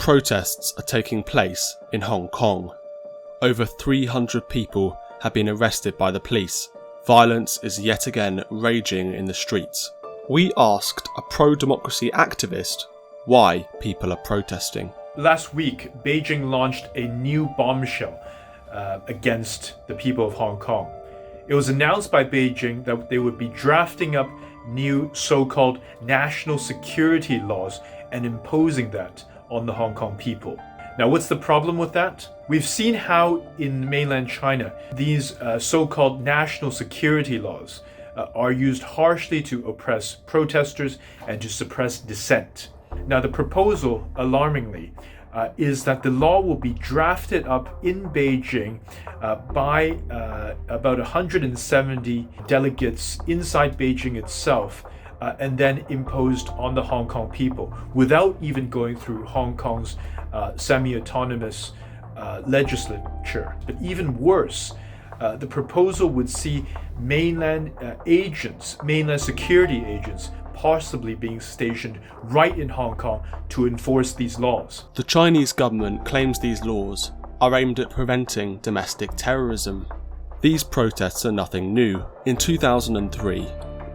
Protests are taking place in Hong Kong. Over 300 people have been arrested by the police. Violence is yet again raging in the streets. We asked a pro-democracy activist why people are protesting. Last week, Beijing launched a new bombshell against the people of Hong Kong. It was announced by Beijing that they would be drafting up new so-called national security laws and imposing that on the Hong Kong people. Now, what's the problem with that? We've seen how in mainland China, these so-called national security laws are used harshly to oppress protesters and to suppress dissent. Now, the proposal, alarmingly, is that the law will be drafted up in Beijing by about 170 delegates inside Beijing itself, and then imposed on the Hong Kong people without even going through Hong Kong's semi-autonomous legislature. But even worse, the proposal would see mainland security agents possibly being stationed right in Hong Kong to enforce these laws. The Chinese government claims these laws are aimed at preventing domestic terrorism. These protests are nothing new. In 2003,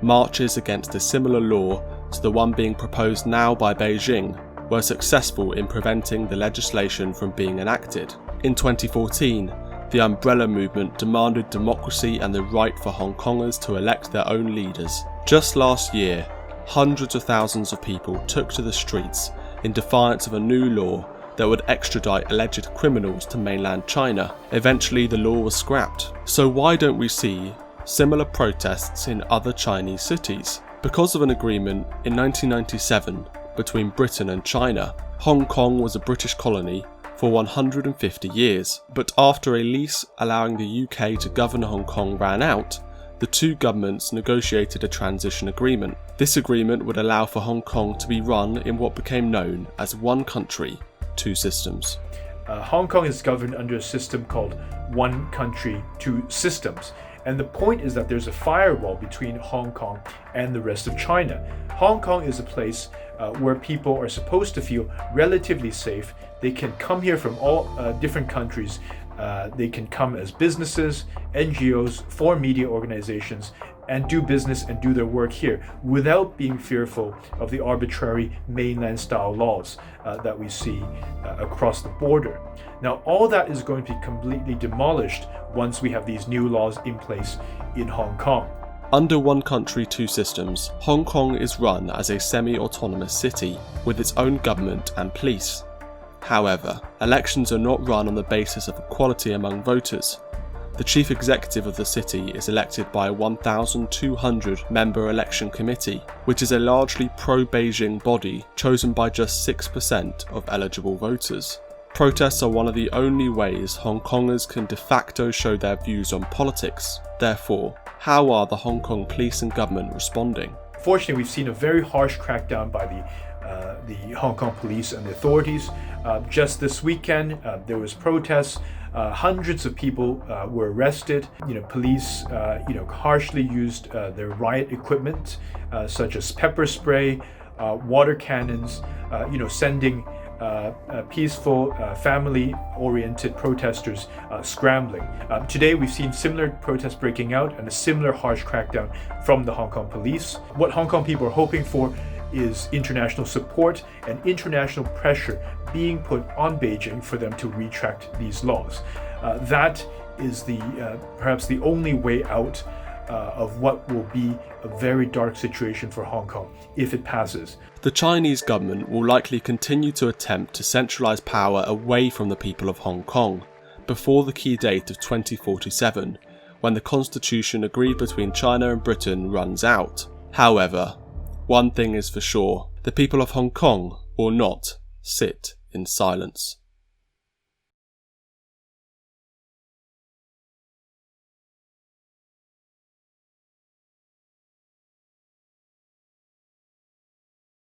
marches against a similar law to the one being proposed now by Beijing were successful in preventing the legislation from being enacted. In 2014, the Umbrella Movement demanded democracy and the right for Hong Kongers to elect their own leaders. Just last year, hundreds of thousands of people took to the streets in defiance of a new law that would extradite alleged criminals to mainland China. Eventually, the law was scrapped. So why don't we see similar protests in other Chinese cities? Because of an agreement in 1997 between Britain and China, Hong Kong was a British colony for 150 years. But after a lease allowing the UK to govern Hong Kong ran out, the two governments negotiated a transition agreement. This agreement would allow for Hong Kong to be run in what became known as one country, two systems. Hong Kong is governed under a system called one country, two systems. And the point is that there's a firewall between Hong Kong and the rest of China. Hong Kong is a place where people are supposed to feel relatively safe. They can come here from all different countries. They can come as businesses, NGOs, foreign media organizations, and do business and do their work here without being fearful of the arbitrary mainland-style laws that we see across the border. Now, all that is going to be completely demolished once we have these new laws in place in Hong Kong. Under one country, two systems, Hong Kong is run as a semi-autonomous city with its own government and police. However, elections are not run on the basis of equality among voters. The chief executive of the city is elected by a 1,200-member election committee, which is a largely pro-Beijing body chosen by just 6% of eligible voters. Protests are one of the only ways Hong Kongers can de facto show their views on politics. Therefore, how are the Hong Kong police and government responding? Fortunately, we've seen a very harsh crackdown by the Hong Kong police and the authorities. Just this weekend, there was protests. Hundreds of people were arrested. Police, harshly used their riot equipment, such as pepper spray, water cannons, sending peaceful, family-oriented protesters scrambling. Today, we've seen similar protests breaking out and a similar harsh crackdown from the Hong Kong police. What Hong Kong people are hoping for is international support and international pressure being put on Beijing for them to retract these laws. That is perhaps the only way out of what will be a very dark situation for Hong Kong if it passes. The Chinese government will likely continue to attempt to centralise power away from the people of Hong Kong before the key date of 2047, when the constitution agreed between China and Britain runs out. However, one thing is for sure, the people of Hong Kong will not sit in silence.